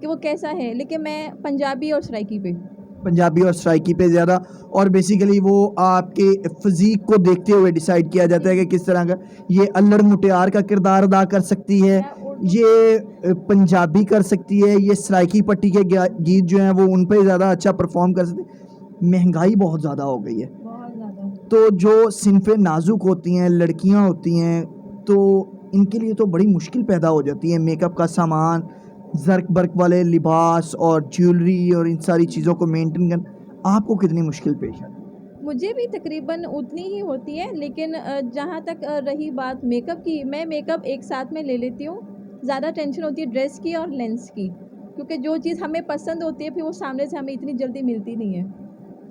کہ وہ کیسا ہے، لیکن میں پنجابی اور سرائکی پہ پنجابی اور سرائکی پہ زیادہ، اور بیسیکلی وہ آپ کے فزیک کو دیکھتے ہوئے ڈیسائیڈ کیا جاتا ہے کہ کس طرح کا یہ الڑ مٹیار کا کردار ادا کر سکتی ہے، یہ پنجابی کر سکتی ہے، یہ سرائکی پٹی کے گیت جو ہیں وہ ان پہ زیادہ اچھا پرفارم کر سکتے ہیں۔ مہنگائی بہت زیادہ ہو گئی ہے، بہت زیادہ۔ تو جو صنف نازک ہوتی ہیں، لڑکیاں ہوتی ہیں، تو ان کے لیے تو بڑی مشکل پیدا ہو جاتی ہے، میک اپ کا سامان، زرق برق والے لباس اور جیولری اور ان ساری چیزوں کو مینٹین کرنا آپ کو کتنی مشکل پیش ہے؟ مجھے بھی تقریباً اتنی ہی ہوتی ہے، لیکن جہاں تک رہی بات میک اپ کی، میں میک اپ ایک ساتھ میں لے لیتی ہوں۔ زیادہ ٹینشن ہوتی ہے ڈریس کی اور لینس کی، کیونکہ جو چیز ہمیں پسند ہوتی ہے پھر وہ سامنے سے ہمیں اتنی جلدی ملتی نہیں ہے،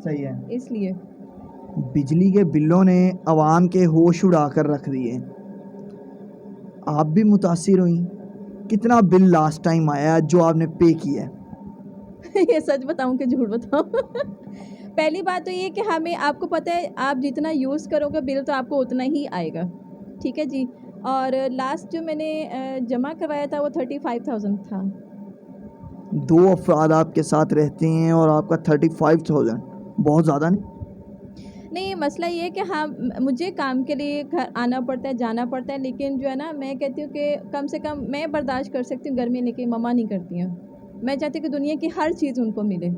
صحیح ہے۔ اس لیے۔ بجلی کے بلوں نے عوام کے ہوش اڑا کر رکھ دیے، آپ بھی متاثر ہوئیں؟ کتنا بل لاسٹ ٹائم آیا جو آپ نے پے کیا ہے؟ یہ سچ بتاؤں کہ جھوٹ بتاؤں؟ پہلی بات تو یہ کہ ہمیں، آپ کو پتہ ہے آپ جتنا یوز کرو گے بل تو آپ کو اتنا ہی آئے گا، ٹھیک ہے جی۔ اور لاسٹ جو میں نے جمع کروایا تھا وہ 35,000 تھا۔ 2 افراد آپ کے ساتھ رہتے ہیں اور آپ کا 35,000 بہت زیادہ نہیں؟ نہیں، مسئلہ یہ ہے کہ ہاں مجھے کام کے لیے گھر آنا پڑتا ہے، جانا پڑتا ہے، لیکن جو ہے نا میں کہتی ہوں کہ کم سے کم میں برداشت کر سکتی ہوں گرمی، لیکن مما نہیں کرتی ہیں۔ میں چاہتی ہوں کہ دنیا کی ہر چیز ان کو ملے۔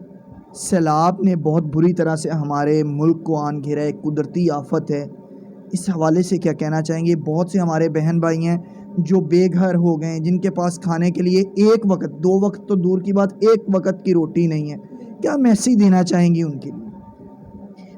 سیلاب نے بہت بری طرح سے ہمارے ملک کو آن گھیرا ہے، ایک قدرتی آفت ہے، اس حوالے سے کیا کہنا چاہیں گے؟ بہت سے ہمارے بہن بھائی ہیں جو بے گھر ہو گئے ہیں، جن کے پاس کھانے کے لیے ایک وقت، 2 وقت تو دور کی بات، ایک وقت کی روٹی نہیں ہے، کیا میسیج دینا چاہیں گی ان کے لیے؟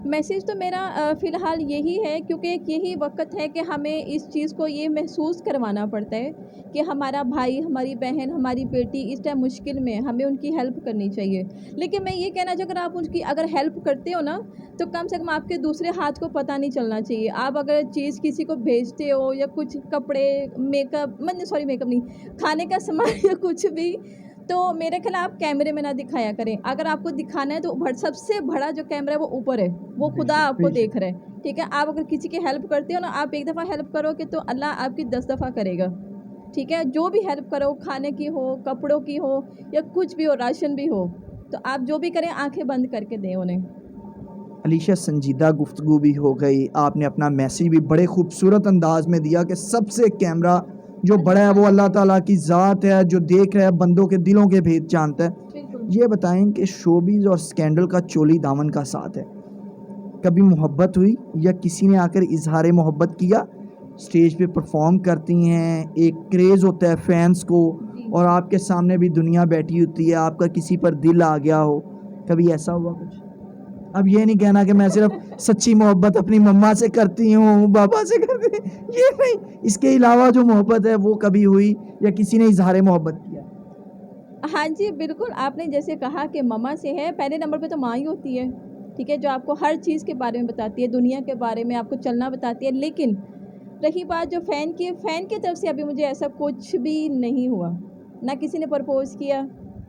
میسیج تو میرا فی الحال یہی ہے، کیونکہ ایک یہی وقت ہے کہ ہمیں اس چیز کو یہ محسوس کروانا پڑتا ہے کہ ہمارا بھائی، ہماری بہن، ہماری بیٹی اس ٹائم مشکل میں ہے، ہمیں ان کی ہیلپ کرنی چاہیے۔ لیکن میں یہ کہنا چاہوں، اگر آپ ان کی اگر ہیلپ کرتے ہو نا، تو کم سے کم آپ کے دوسرے ہاتھ کو پتہ نہیں چلنا چاہیے۔ آپ اگر چیز کسی کو بھیجتے ہو یا کچھ کپڑے، میک اپ، میک اپ نہیں، کھانے کا سامان یا کچھ بھی، تو میرے خیال آپ کیمرے میں نہ دکھایا کریں۔ اگر آپ کو دکھانا ہے تو سب سے بڑا جو کیمرہ ہے وہ اوپر ہے، وہ خدا آپ کو دیکھ رہا ہے، ٹھیک ہے۔ آپ اگر کسی کی ہیلپ کرتے ہو نا، آپ ایک دفعہ ہیلپ کرو گے تو اللہ آپ کی 10 دفعہ کرے گا، ٹھیک ہے۔ جو بھی ہیلپ کرو، کھانے کی ہو، کپڑوں کی ہو، یا کچھ بھی ہو، راشن بھی ہو، تو آپ جو بھی کریں آنکھیں بند کر کے دیں انہیں۔ علیشہ، سنجیدہ گفتگو بھی ہو گئی، آپ نے اپنا میسیج بھی بڑے خوبصورت انداز میں دیا کہ سب سے کیمرہ جو بڑا ہے وہ اللہ تعالیٰ کی ذات ہے، جو دیکھ رہا ہے، بندوں کے دلوں کے بھید جانتا ہے۔ یہ بتائیں کہ شوبیز اور سکینڈل کا چولی دامن کا ساتھ ہے، کبھی محبت ہوئی یا کسی نے آ کر اظہار محبت کیا؟ اسٹیج پہ پرفارم کرتی ہیں، ایک کریز ہوتا ہے فینس کو، اور آپ کے سامنے بھی دنیا بیٹھی ہوتی ہے، آپ کا کسی پر دل آ گیا ہو، کبھی ایسا ہوا کچھ؟ اب یہ نہیں کہنا کہ میں صرف سچی محبت اپنی مما سے کرتی ہوں، بابا سے کرتی ہوں، یہ نہیں، اس کے علاوہ جو محبت ہے وہ کبھی ہوئی یا کسی نے اظہار محبت کیا؟ ہاں جی، بالکل، آپ نے جیسے کہا کہ مما سے ہے، پہلے نمبر پہ تو ماں ہی ہوتی ہے، ٹھیک ہے، جو آپ کو ہر چیز کے بارے میں بتاتی ہے، دنیا کے بارے میں آپ کو چلنا بتاتی ہے۔ لیکن رہی بات جو فین کی طرف سے ابھی مجھے ایسا کچھ بھی نہیں ہوا، نہ کسی نے پرپوز کیا۔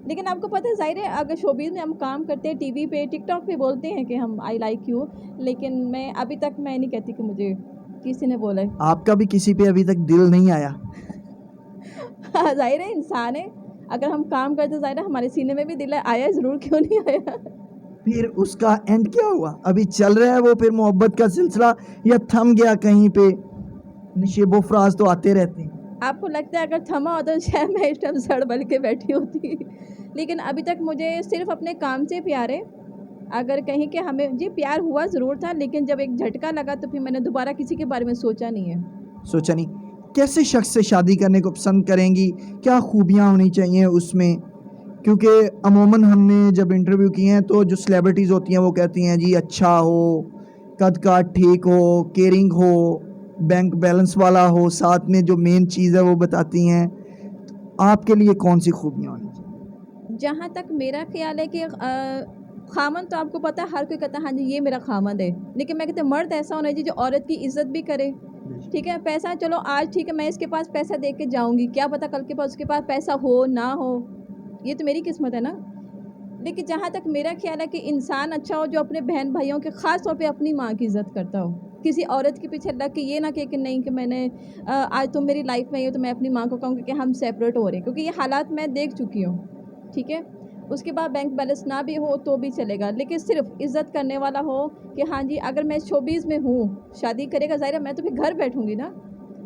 لیکن آپ کو پتہ ہے، ظاہر ہے اگر شوبیز میں ہم کام کرتے ہیں، ٹی وی پہ، ٹک ٹاک پہ بولتے ہیں کہ ہم آئی لائک یو، لیکن میں ابھی تک میں نہیں کہتی کہ مجھے کسی نے بولا ہے۔ آپ کا بھی کسی پہ ابھی تک دل نہیں آیا؟ ظاہر ہے انسان ہے، اگر ہم کام کرتے ظاہر ہے ہمارے سینے میں بھی دل ہے، آیا ضرور، کیوں نہیں آیا۔ پھر اس کا اینڈ کیا ہوا؟ ابھی چل رہا ہے وہ پھر محبت کا سلسلہ یا تھم گیا کہیں پہ؟ نشیب و فراز تو آتے رہتے ہیں۔ آپ کو لگتا ہے اگر تھما ہوتا تو شاید میں اس ٹائم سڑ بل کے بیٹھی ہوتی، لیکن ابھی تک مجھے صرف اپنے کام سے پیار ہے۔ اگر کہیں کہ ہمیں جی پیار ہوا ضرور تھا، لیکن جب ایک جھٹکا لگا تو پھر میں نے دوبارہ کسی کے بارے میں سوچا نہیں ہے۔ سوچا نہیں؟ کیسے شخص سے شادی کرنے کو پسند کریں گی؟ کیا خوبیاں ہونی چاہیے اس میں؟ کیونکہ عموماً ہم نے جب انٹرویو کیے ہیں تو جو سلیبریٹیز ہوتی ہیں وہ کہتی ہیں جی اچھا ہو، قد کاٹ ٹھیک ہو، کیئرنگ ہو، بینک بیلنس والا ہو، ساتھ میں جو مین چیز ہے وہ بتاتی ہیں۔ آپ کے لیے کون سی خوبیاں ہونی چاہیے؟ جہاں تک میرا خیال ہے کہ خامن تو آپ کو پتہ ہے ہر کوئی کہتا ہے ہاں جی یہ میرا خامن ہے، لیکن میں کہتے ہیں مرد ایسا ہونا چاہیے جو عورت کی عزت بھی کرے، ٹھیک ہے۔ پیسہ چلو آج ٹھیک ہے میں اس کے پاس پیسہ دے کے جاؤں گی، کیا پتہ کل کے پاس اس کے پاس پیسہ ہو نہ ہو، یہ تو میری قسمت ہے نا۔ لیکن جہاں تک میرا خیال ہے کہ انسان اچھا ہو جو اپنے بہن بھائیوں کے، خاص طور پہ اپنی ماں کی عزت کرتا ہو، کسی عورت کے پیچھے لگ کے یہ نہ کہ نہیں کہ میں نے آج تم میری لائف میں ہی ہو تو میں اپنی ماں کو کہوں کہ ہم سیپریٹ ہو رہے ہیں، کیونکہ یہ حالات میں دیکھ چکی ہوں۔ ٹھیک ہے. اس کے بعد بینک بیلنس نہ بھی ہو تو بھی چلے گا, لیکن صرف عزت کرنے والا ہو کہ ہاں جی اگر میں شوبیز میں ہوں, شادی کرے گا ظاہر ہے میں تو پھر گھر بیٹھوں گی نا.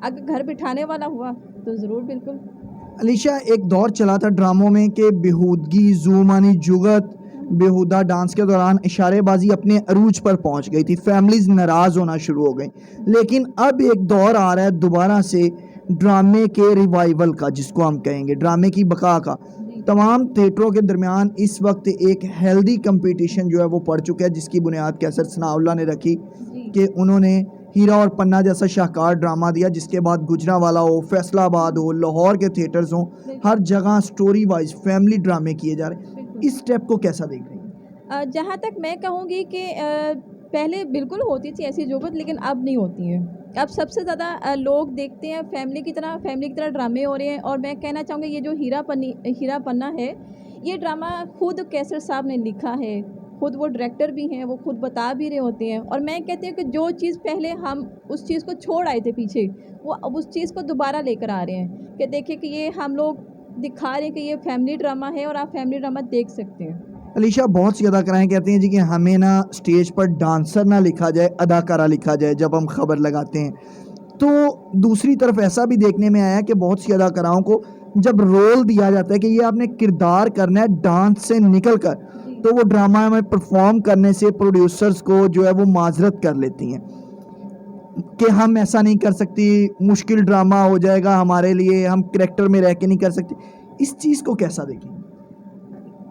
اگر گھر بٹھانے والا ہوا تو ضرور بالکل. علیشہ ایک دور چلا تھا ڈراموں میں کہ بےہودگی زومانی جگت بےہودہ ڈانس کے دوران اشارے بازی اپنے عروج پر پہنچ گئی تھی, فیملیز ناراض ہونا شروع ہو گئیں. لیکن اب ایک دور آ رہا ہے دوبارہ سے ڈرامے کے ریوائیول کا, جس کو ہم کہیں گے ڈرامے کی بقا کا. تمام تھیٹروں کے درمیان اس وقت ایک ہیلدی کمپٹیشن جو ہے وہ پڑ چکا ہے, جس کی بنیاد کیسر ثناء اللہ نے رکھی کہ انہوں نے ہیرا اور پنہ جیسا شاہکار ڈرامہ دیا, جس کے بعد گجرانوالہ ہو, فیصل آباد ہو, لاہور کے تھیٹرز ہوں, ہر جگہ سٹوری وائز فیملی ڈرامے کیے جا رہے ہیں. اس سٹیپ کو کیسا دیکھ رہے ہیں؟ جہاں تک میں کہوں گی کہ پہلے بالکل ہوتی تھی ایسی جگت, لیکن اب نہیں ہوتی ہیں. اب سب سے زیادہ لوگ دیکھتے ہیں فیملی کی طرح ڈرامے ہو رہے ہیں. اور میں کہنا چاہوں گی یہ جو ہیرا پنہ ہے, یہ ڈرامہ خود کیسر صاحب نے لکھا ہے, خود وہ ڈائریکٹر بھی ہیں, وہ خود بتا بھی رہے ہوتے ہیں. اور میں کہتی ہوں کہ جو چیز پہلے ہم اس چیز کو چھوڑ آئے تھے پیچھے, وہ اب اس چیز کو دوبارہ لے کر آ رہے ہیں کہ دیکھیں کہ یہ ہم لوگ دکھا رہے ہیں کہ یہ فیملی ڈرامہ ہے اور آپ فیملی ڈرامہ دیکھ سکتے ہیں. علیشہ بہت سی اداکارائیں کہتے ہیں جی کہ ہمیں نا سٹیج پر ڈانسر نہ لکھا جائے, اداکارہ لکھا جائے جب ہم خبر لگاتے ہیں. تو دوسری طرف ایسا بھی دیکھنے میں آیا کہ بہت سی اداکاراؤں کو جب رول دیا جاتا ہے کہ یہ آپ نے کردار کرنا ہے ڈانس سے نکل کر, تو وہ ڈرامہ میں پرفارم کرنے سے پروڈیوسرز کو جو ہے وہ معذرت کر لیتی ہیں کہ ہم ایسا نہیں کر سکتی, مشکل ڈرامہ ہو جائے گا ہمارے لیے, ہم کریکٹر میں رہ کے نہیں کر سکتے. اس چیز کو کیسا دیکھیں؟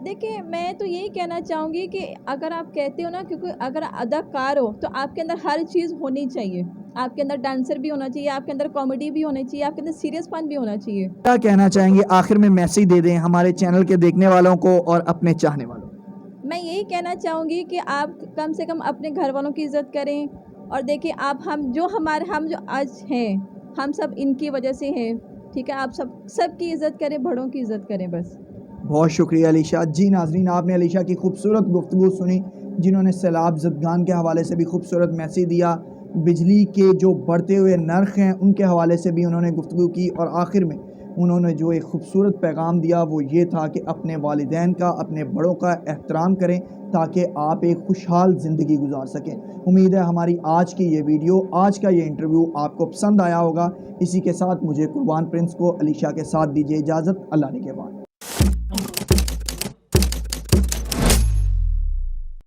دیکھیں میں تو یہی کہنا چاہوں گی کہ اگر آپ کہتے ہو نا, کیونکہ اگر اداکار ہو تو آپ کے اندر ہر چیز ہونی چاہیے. آپ کے اندر ڈانسر بھی ہونا چاہیے, آپ کے اندر کامیڈی بھی ہونی چاہیے, آپ کے اندر سیریس پن بھی ہونا چاہیے. کیا کہنا چاہیں گے آخر میں میسیج دے دیں ہمارے چینل کے دیکھنے والوں کو اور اپنے چاہنے والوں کو؟ میں یہی کہنا چاہوں گی کہ آپ کم سے کم اپنے گھر والوں کی عزت کریں. اور دیکھیں آپ ہم جو آج ہیں, ہم سب ان کی وجہ سے ہیں. ٹھیک ہے, آپ سب کی عزت کریں, بڑوں کی عزت کریں بس. بہت شکریہ علیشہ. جی ناظرین, آپ نے علیشہ کی خوبصورت گفتگو سنی, جنہوں نے سیلاب زدگان کے حوالے سے بھی خوبصورت میسیج دیا, بجلی کے جو بڑھتے ہوئے نرخ ہیں ان کے حوالے سے بھی انہوں نے گفتگو کی, اور آخر میں انہوں نے جو ایک خوبصورت پیغام دیا وہ یہ تھا کہ اپنے والدین کا, اپنے بڑوں کا احترام کریں تاکہ آپ ایک خوشحال زندگی گزار سکیں. امید ہے ہماری آج کی یہ ویڈیو, آج کا یہ انٹرویو آپ کو پسند آیا ہوگا. اسی کے ساتھ مجھے قربان پرنس کو علیشہ کے ساتھ دیجیے اجازت. اللہ نے کے بعد.